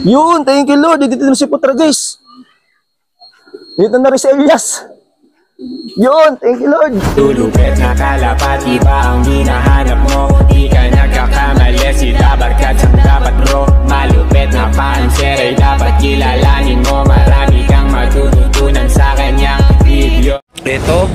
Yun, thank you Lord. Dito na si Putragis. Dito na rin si Elias. Yun, thank you Lord. Tulupet na kalapati ba ang hinahanap mo? Di ka nagkakamali, si Dabarkat ang dapat bro. Malupet na panser ay dapat kilalanin mo. Marami kang matututunan sa kanyang video. Ito,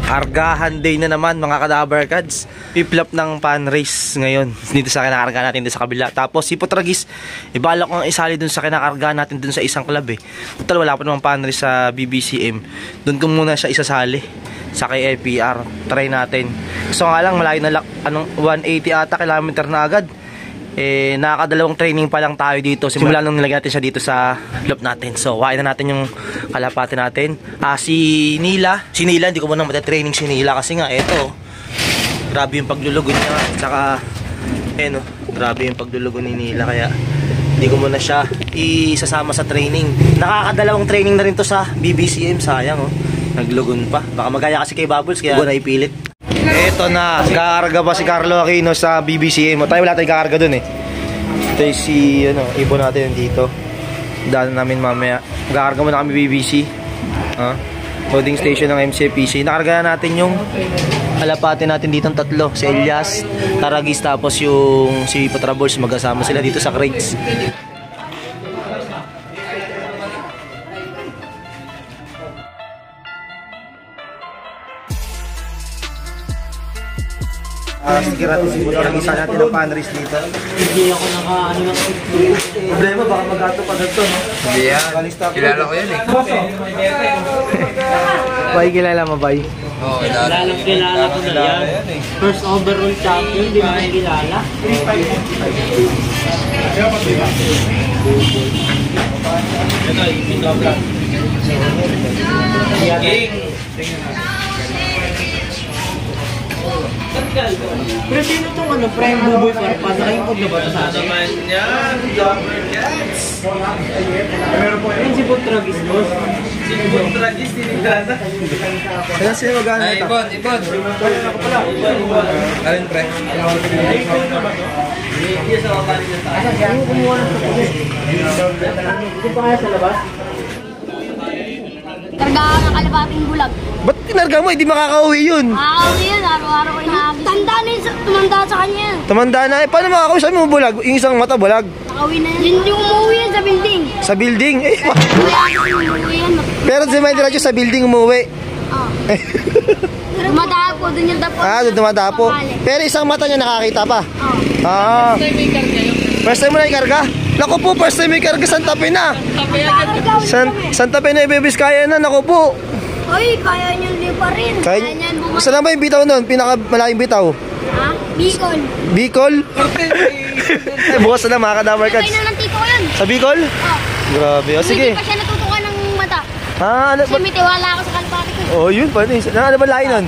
kargahan day na naman mga Kadabarkads. Piplap ng pan race ngayon dito sa kinakarga natin dito sa kabila. Tapos si Putragis, ibalak ko ang isali dun sa kinakarga natin dun sa isang club eh. Total wala pa namang pan race sa BBCM. Dun ko muna siya isasali sa kay FPR. Try natin. So nga lang malayo na 180 ata kilometer na agad. Eh, nakakadalawang training pa lang tayo dito. Simula nung nilagyan natin siya dito sa club natin. So, wain na natin yung kalapati natin. Si Nila, hindi ko muna matatraining si Nila kasi nga, eto, grabe yung paglulugon niya. Tsaka, grabe yung paglulugon ni Nila. Kaya, hindi ko muna siya isasama sa training. Nakakadalawang training na rin to sa BBCM. Sayang, naglugon pa. Baka magaya kasi kay Bubbles, kaya huwag na ipilit. Eto na, kakarga pa si Carlo Aquino sa BBCM. Tayo wala tayong kakarga dun eh. Ito yung si, ibon natin dito. Daan namin mamaya. Kakarga muna kami BBC. Loading station ng MCPC. Nakarga na natin yung alapati natin dito tatlo. Si Elias, Taragis, tapos yung si Patrabols. Magkasama sila dito sa crates. Sige natin si Putragis natin ang panris dito. Hindi ako naka-ano lang. Problema, baka mag-ato pa dito, no? Hindi yan. Kilala ko yan eh. Bay, kilala mo, Bay? Oo, Kilala ko na yan. First overall champion, di mo kilala. Pero sino itong prime buboy para pasakay ko na ba ito sa atin? Naman yan, Dabarkats. Yan si Putragis, boss. Si Putragis, tinigana. Kaya sino mag-ano ito? Ibon. Alin pre? Hindi sa kapalin niya sa akin. Ano kumuha ng kapatid? Ito pa kaya sa labas? Kargahan ng kalabating bulag. Ba't tinarga mo? Hindi makakauwi yun. Makakauwi yun, araw-araw ko inaagis. Tanda na yun, tumanda sa kanya yan. Tumanda na eh. Paano makakauwi? Saan mo bulag? Yung isang mata bulag? Makauwi na yan. Hindi umuwi yan sa building. Sa building? Eh, Umuwi yan. pero si Mandiratio sa building umuwi. Oo. Dumadapo, dun yung dapo. Doon dumadapo. Pero isang mata niya nakakita pa. Oo. First time mo na ikarga? Naku po, first time may karga Santa Fe na. Santa Fe na Ibibiskaya na, naku po. Uy, kaya niyo pa rin. Kaya niyan bumalik. Saan ba yung bitaw nun? Pinakamalaking bitaw? Ha? Bicol. Bicol? Bukas na mga Kadabarkads. Kaya na ng tito ko yun. Sa Bicol? Oo. Grabe. O sige. Hindi pa siya natutukan ng mata. Ano Kasi may tiwala ako sa kalapati ko. Oh, yun pa. Ano ba lahi nun?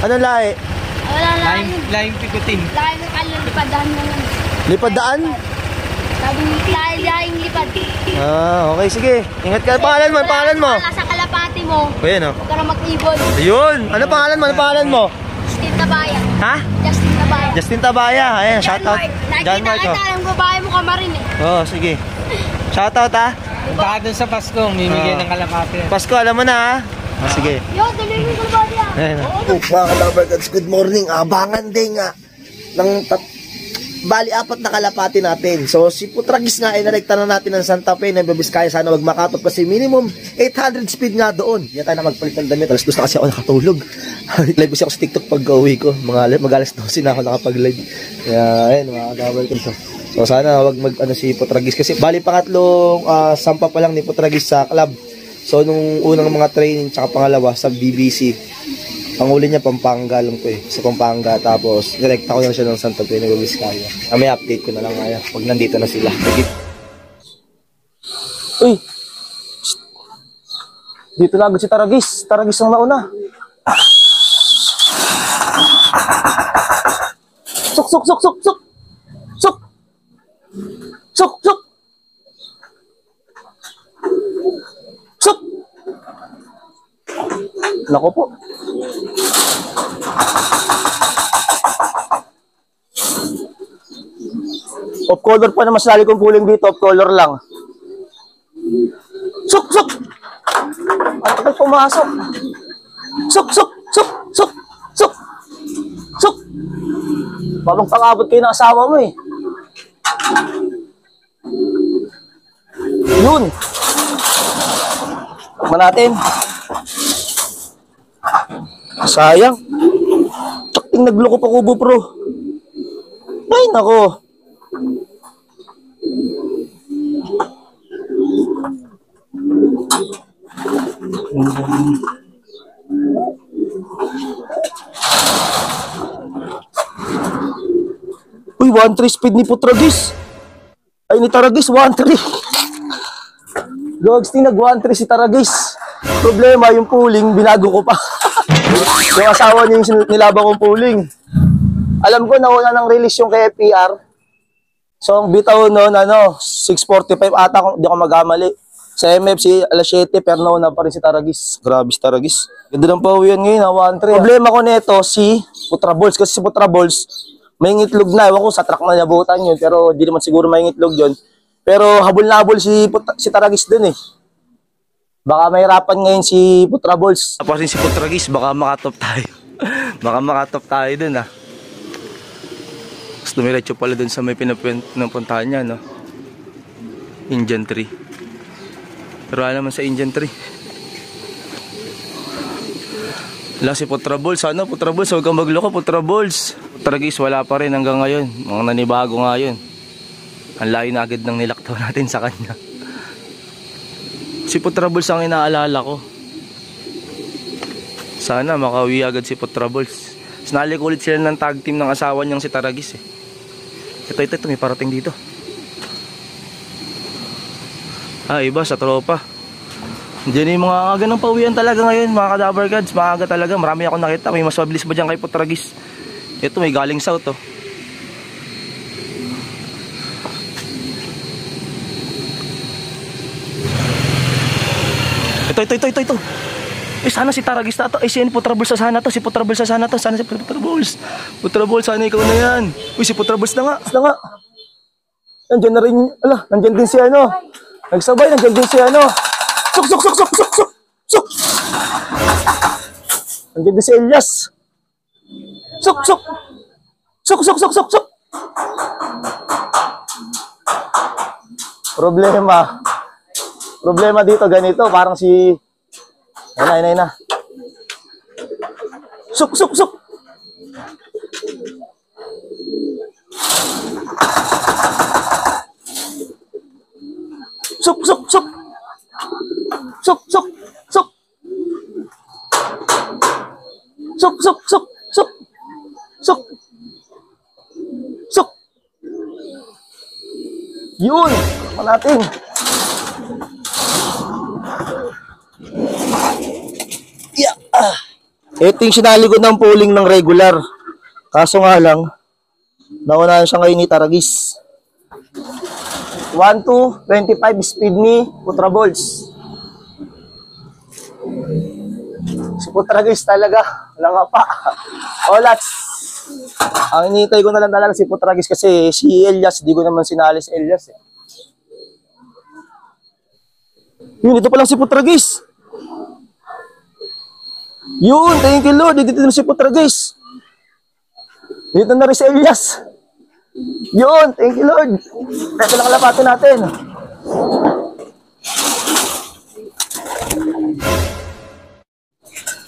Anong lahi? Wala lang. Laing pikutin. Dahil may kalipadahan na lang. Lipad daan? Sabi mo, dahil lipad. Okay, sige. Ingat ka. Pangalan mo? Wala sa kalapati mo. O yan o. Huwag ka na mag-ibon. Ayun. Ano pangalan mo? Justin Tabaya. Ha? Justin Tabaya. Justin Tabaya. Ayan, shoutout. John Mark. Nakita kita, yung babae mo kamarin eh. Sige. Shoutout ha. Baka dun sa Pasko, mimigay ng kalapati. Pasko, alam mo na ha. Sige. Yo, tuloy mo yung kalapati ah. Ayan. Mga Kadabarkads, good morning. Abangan din nga ng bali, 4 na kalapati natin. So, si Putragis nga, inarekta na natin ng Santa Fe, ng Ibibiskaya. Sana wag makatop kasi minimum 800 speed nga doon. Yan tayo na magpalit ng damit. Alas 2 na kasi ako nakatulog. Live kasi ako sa TikTok pag uwi ko. Mag-alas 12 na ako nakapag-live. Kaya, ayun, mga Kadabarkads. So, sana wag si Putragis. Kasi, bali, pangatlong sampa pa lang ni Putragis sa club. So, nung unang mga training, tsaka pangalawa sa BBC. Panguli niya, Pampanga lang po eh. Sa Pampanga. Tapos, direkta ko lang siya ng Santa Fe, Ibibiskaya. May update ko na lang kaya. Pag nandito na sila. Uy! Dito na agad si Taragis. Taragis ang nauna. Suk! Nako po. Of color pa naman sali kong puling dito. Off color lang. Suk, suk! Ang tagal pumasok. Suk, suk, suk, suk, suk, suk! Babang pang-abot kayo ng asawa mo eh. Yun. Takman natin. Sayang. Takting nagloko pa Kubo Pro. Ay, nako. Uy, 1-3 speed ni Putragis. Ay, ni Taragis, 1-3. Gogsting nag 1-3 si Taragis. Problema, yung pooling, binago ko pa. Yung asawa niya yung nilabang kong pooling. Alam ko, nauna ng release yung kay FPR. So, ang bitaw noon, 6:45 ata, kung di ako magkamali. Sa MFC, alas 7, pero nauna pa rin si Taragis. Grabe si Taragis. Ganda ng pauwian ngayon, 1-3. Problema ko nito, si Putra Balls. Kasi si Putra Balls, may ngitlog na. Ewan ko, sa truck na nabutan yun. Pero di naman siguro may ngitlog yun. Pero habol na habol si Taragis dun eh. Baka mahirapan ngayon si Putra Balls. Tapos rin si Putragis, baka makatop tayo. Baka makatop tayo dun ah. Tapos dumiretso pala dun sa may pinapuntahan niya, no? Indian 3. Pero wala naman sa Indian 3. Wala si Putra Balls. Ano, Putra Balls? Huwag kang magloko, Putra Balls. Putragis, wala pa rin hanggang ngayon. Mga nanibago nga yun. Ang layo na agad ng nilaktaw natin sa kanya. Si Putra Balls ang inaalala ko. Sana makauwi agad si Putra Balls. Sinali ko ulit sila ng tag team ng asawa niyang si Taragis eh. Ito, may parating dito. Ah, iba sa tropa. Diyan yung mga ganang pauwian talaga ngayon, mga kadabar gods. Maaga talaga, marami akong nakita. May mas mabilis ba dyan kay Putragis? Ito, may galing south oh. Ito. Eh, sana si Taragis na to. Eh, si Putra Balls sana to. Si Putra Balls sana to. Sana si Putra Balls. Putra Balls, sana ikaw na yan. Uy, si Putra Balls na nga. Nandiyan na rin. Ala, nandiyan din si ano. Nagsabay, nandiyan din si ano. Suk. Nandiyan din si Elias. Suk. Problema dito ganito, parang si Ayun na. Suk. Yun, tama natin. Ito yung sinalikod ng pooling ng regular. Kaso nga lang, naunahan siya ngayon ni Taragis. 1-2, 25 speed ni Putra Balls. Si Putragis talaga, wala nga pa. Olats. Ang initay ko na lang talaga si Putragis kasi si Elias, di ko naman sinali si Elias eh. Yun, ito pa lang si Putragis. Yun, thank you Lord. Dito na si Putragis. Dito na rin si Elias. Yun, thank you Lord. Ito lang kalapatin natin.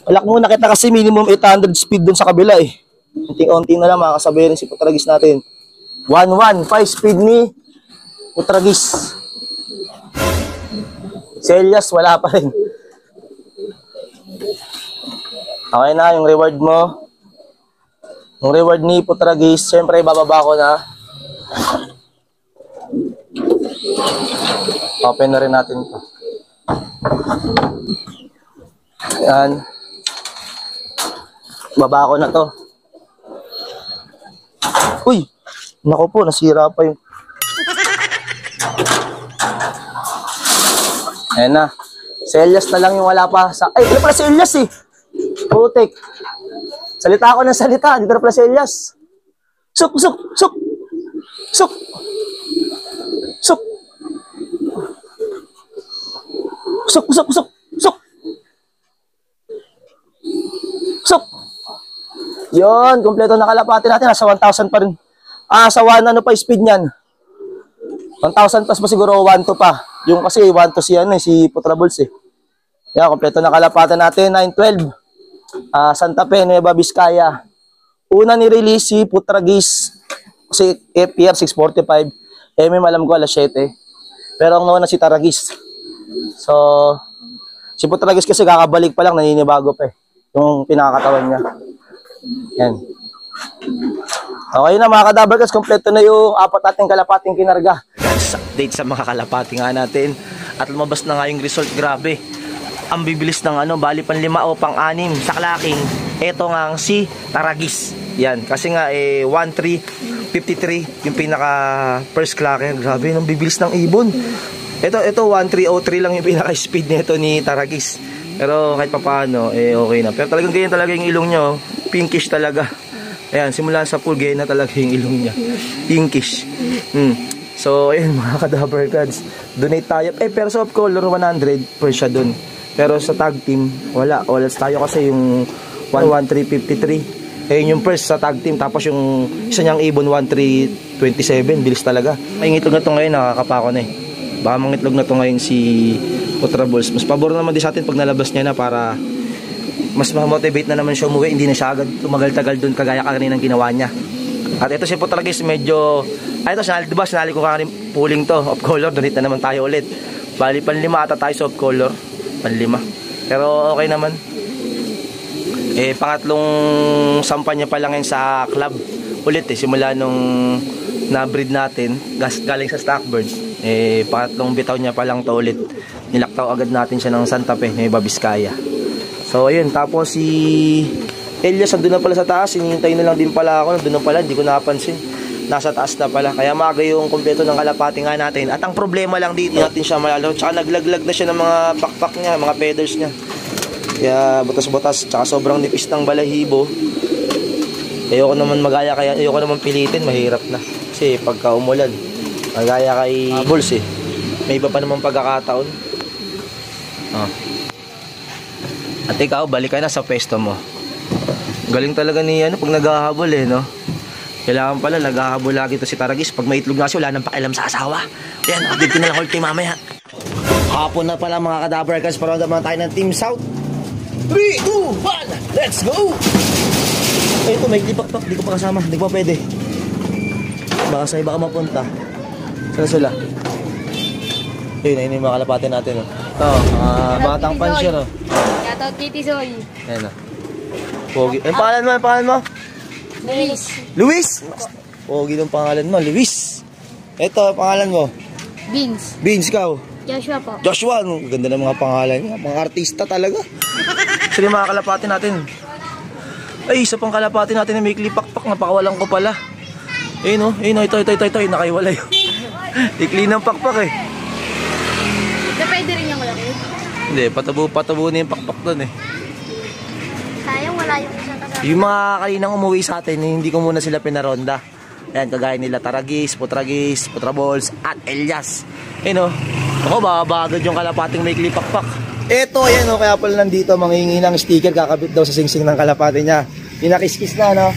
Alak muna kita kasi minimum 800 speed dun sa kabila eh. Unting-unting na lang makakasabay rin si Putragis natin. 1-1, 5 speed ni Putragis. Si Elias wala pa rin. Okay na, yung reward mo. Yung reward ni Putragis, siyempre bababa ko na. Open na rin natin ito. Ayan. Baba ko na to. Uy! Naku po, nasira pa yung... Ayan na. Si Elias na lang yung wala pa sa... Ay, wala pala si Elias eh! Putik. Salita ako ng salita. Dito na pala si Elias. Suk. Usok, usok, usok, usok. Usok. Yun, kompleto na kalapati natin. Nasa 1,000 pa rin. Sa 1 ano pa speed niyan. 1,000 plus pa siguro, 1,2 pa. Yung kasi 1,2 si, si Putrables eh. Yan, kompleto na kalapatan natin. 912. Santa Fe, Nueva Vizcaya. Una ni-release si Putragis. Kasi FPR 645. MM alam ko alas 7. Pero ang nauna si Taragis. So, si Putragis kasi kakabalik pa lang, naninibago pa eh. Yung pinakakatawan niya. Yan. Okay na mga kadabarkas, kompleto na yung 4 nating kalapating kinarga. Guys, update sa mga kalapati nga natin. At lumabas na nga yung result, grabe. Ang bibilis ng bali pang 5 o pang 6 sa clacking. Ito nga si Taragis. Yan, kasi nga 1,353 yung pinaka first clacker. Grabe, ang bibilis ng ibon. Ito 1,303 lang yung pinaka speed nito ni Taragis. Pero kahit papaano, okay na. Pero talagang ganyan talaga yung ilong nyo. Pinkish talaga. Ayan, simula sa full ganyan na talaga yung ilong niya. Pinkish. So, ayun mga kadabarkads. Donate tayo. Pero sa color 100 per siya dun. Pero sa tag team, wala. Wala tayo kasi yung 1,353. Ayun yung first sa tag team. Tapos yung isa niyang ibon 1,327. Bilis talaga. May ngitlog na to ngayon, nakakapako na eh. Baka mangitlog na to ngayon si Putrables. Mas pabor naman din sa atin pag nalabas niya na para mas ma-motivate na naman siya umuwi. Hindi na siya agad tumagal-tagal doon kagaya kaninang ginawa niya. At ito si Putragis medyo... ito, diba sinali ko kakanin pooling to. Off color, donate na naman tayo ulit. Bali, pan-5 ata tayo sa off color. Pan-5. Pero okay naman. Pangatlong sampa niya pa lang yun sa club. Ulit simula nung na-breed natin. Galing sa Stockbird. Pangatlong bitaw niya pa lang to ulit. Nilaktaw agad natin siya ng Santa Fe, Nueva Vizcaya. So ayun, tapos si Elias andun na pala sa taas, hinihintay na lang din pala ako, nandun na pala, hindi ko napansin. Nasa taas na pala, kaya maaga yung kompleto ng kalapati nga natin. At ang problema lang dito, natin siya malalaw, tsaka naglaglag na siya ng mga pakpak niya, mga feathers niya. Kaya butas-butas, tsaka sobrang nipis ng balahibo. Ayoko naman magaya, kaya ayoko naman pilitin, mahirap na. Kasi pagka umulan, magaya kay Bulls may iba pa naman pagkakataon. At ikaw, balik ka na sa pwesto mo. Galing talaga ni pag naghahabol no? Kailangan pala naghahabol lagi to si Taragis. Pag may itlog na siya, wala nang pakialam sa asawa. Yan, update ko na lang ulit kay mamaya. Hapon na pala mga kadabarkas, para naman tayo ng Team South. 3, 2, 1, let's go! Ito, may lipak-pak, di ko pa kasama, di ko pa pwede. Baka sa iba ka mapunta. Sila. Ayun yung mga kalapatin natin Ito, batang pansya Shoutout Kitty Soy. Ayan Pogi. Ang pangalan mo? Luis! Pogi ng pangalan mo, Luis. Ito, pangalan mo? Beans. Beans, ikaw? Joshua po. Joshua, ganda ng mga pangalan niya. Mga artista talaga. Sila yung mga kalapatin natin. Ay, isa pang kalapatin natin na may klipakpak. Napakawalan ko pala. Ayun ito, nakaiwalay. Ikli ng pakpak Pwede rin yung malaki. Hindi, patabo na yung pakpak doon Sayang wala yung isang kasama. Yung mga kaninang umuwi sa atin, hindi ko muna sila pinaronda. Ayan, kagaya nila Taragis, Putraballs, at Elias. Ako, babagad yung kalapating may klipakpak. Ito, ayan kaya pala nandito, manghingi ng sticker, kakabit daw sa singsing ng kalapati niya. Yung nakis-kis na,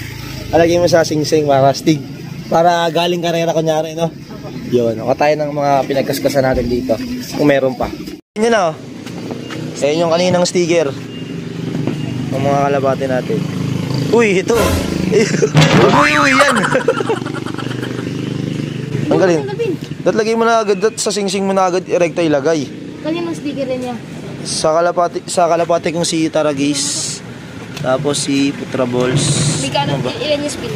alagay mo sa singsing para stig. Para galing karera kunyari, Yun, ako tayo ng mga pinagkaskasan natin dito. Kung meron pa. Yun na, Ayan yung kaninang sticker. Ang mga kalapati natin. Uy, ito. Uy, yan. Ang galing. Lagay mo na agad sa singsing mo na agad erekta ilagay. Kaninang sticker rin niya? Sa kalapati kong si Taragis. Tapos si Putraballs. Ilan yung speed?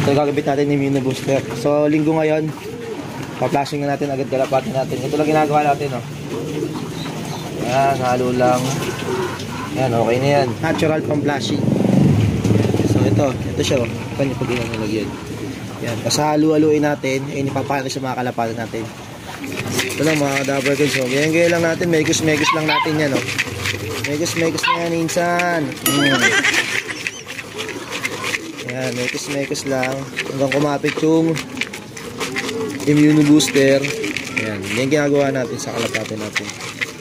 Ito gagabit natin ni Mino Booster. So linggo ngayon, pa-flashing na natin agad kalapati natin. Ito lang ginagawa natin Yan, halo lang. Yan, okay na yan. Natural pang flashing. So ito siya kanya pag inalagyan. Yan, kasahalo-haluin natin, ipapakita sa mga kalapati natin. Ito lang mga kadabarkads. So ganyan lang natin, megus-megus lang natin yan Megus-megus na yan minsan. Yan, mekus-mekus lang hanggang kumapit yung immune booster. Yan, yan ginagawa natin sa kalapati natin.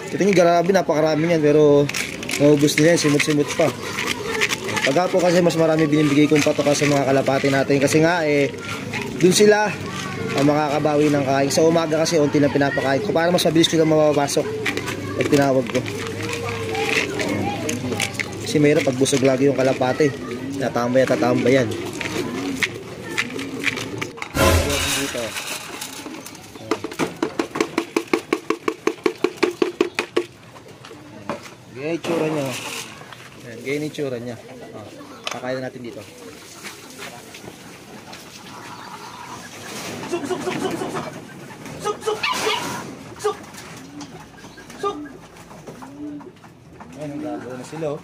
Kita nyo, grabe, napakarami niyan. Pero, naubos nila yan, simut-simut pa. Pagka po kasi mas marami binibigay kong patoka sa mga kalapati natin. Kasi nga, dun sila ang makakabawi ng kain. Sa umaga kasi, unti lang pinapakain ko. Para mas mabilis ko lang mapapasok. At tinawag ko. Kasi mayroon, pagbusog lagi yung kalapati. Tatambay yan. Dito. Ganyan itsura niya. Ganyan itsura niya. Kakain natin dito. Ayan, ang gagawin na sila.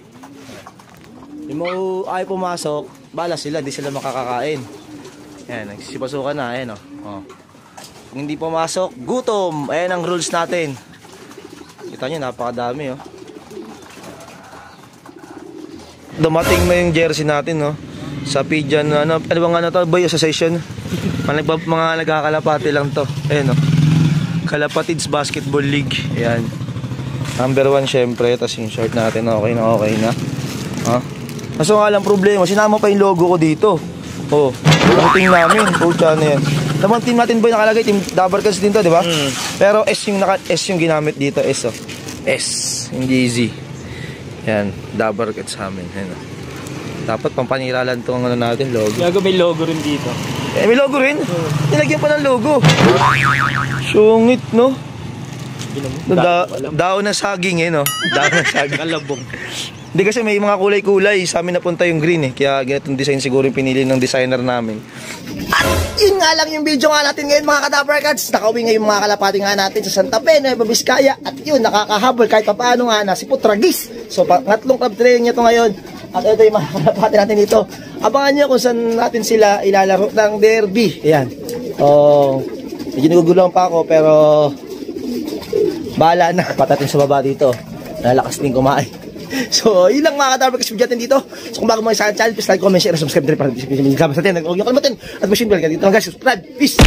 Yung mga ay pumasok, bala sila, di sila makakakain. Ayan, nagsisipasukan na. Ayan, Kung hindi pumasok, gutom. Ayan ang rules natin. Kita nyo, napakadami. Dumating na yung jersey natin, sa Pigeon, ano bang to, Boy, Association. Mga nagkakalapati lang to. Ayan, Kalapatids Basketball League. Ayan. Number 1 syempre. Tapos yung short natin, okay na. Kaso nga lang problema, sinama pa yung logo ko dito. Ang team namin, pucha na yan. Tamang team natin, Boy, nakalagay, Team Dabarcats din to, di ba? Pero S yung ginamit dito, S, S, hindi Z. Yan, Dabarcats sa amin. Yan, dapat pampaniralan itong natin, logo. Gago, may logo rin dito. May logo rin? Nilagyan pa ng logo. Sungit, no? Daon na saging, Daon na saging. Kalabog. Hindi kasi may mga kulay-kulay. Sa amin napunta yung green, Kaya ganitong design siguro yung pinili ng designer namin. At yun nga lang yung video nga natin ngayon, mga ka-Dabarcats. Nakauwi ngayon mga kalapati nga natin sa Santa Fe, Nueva Vizcaya. At yun, nakakahabol kahit paano nga na si Putragis. So, ngatlong club training niya to ngayon. At ito yung mga kalapati natin dito. Abangan nyo kung saan natin sila ilalaro ng derby. Ayan. Medyo nagugulang pa ako, pero bahala na. Patatin sa baba dito. Nalakas din kumain. So, yun lang mga ka-Dabarcats video natin dito. So, kung bago mo sa channel, please like, comment, share, subscribe, para hindi sa video. Huwag niyo kalimutan at machine bell. Ganito lang guys, subscribe. Peace!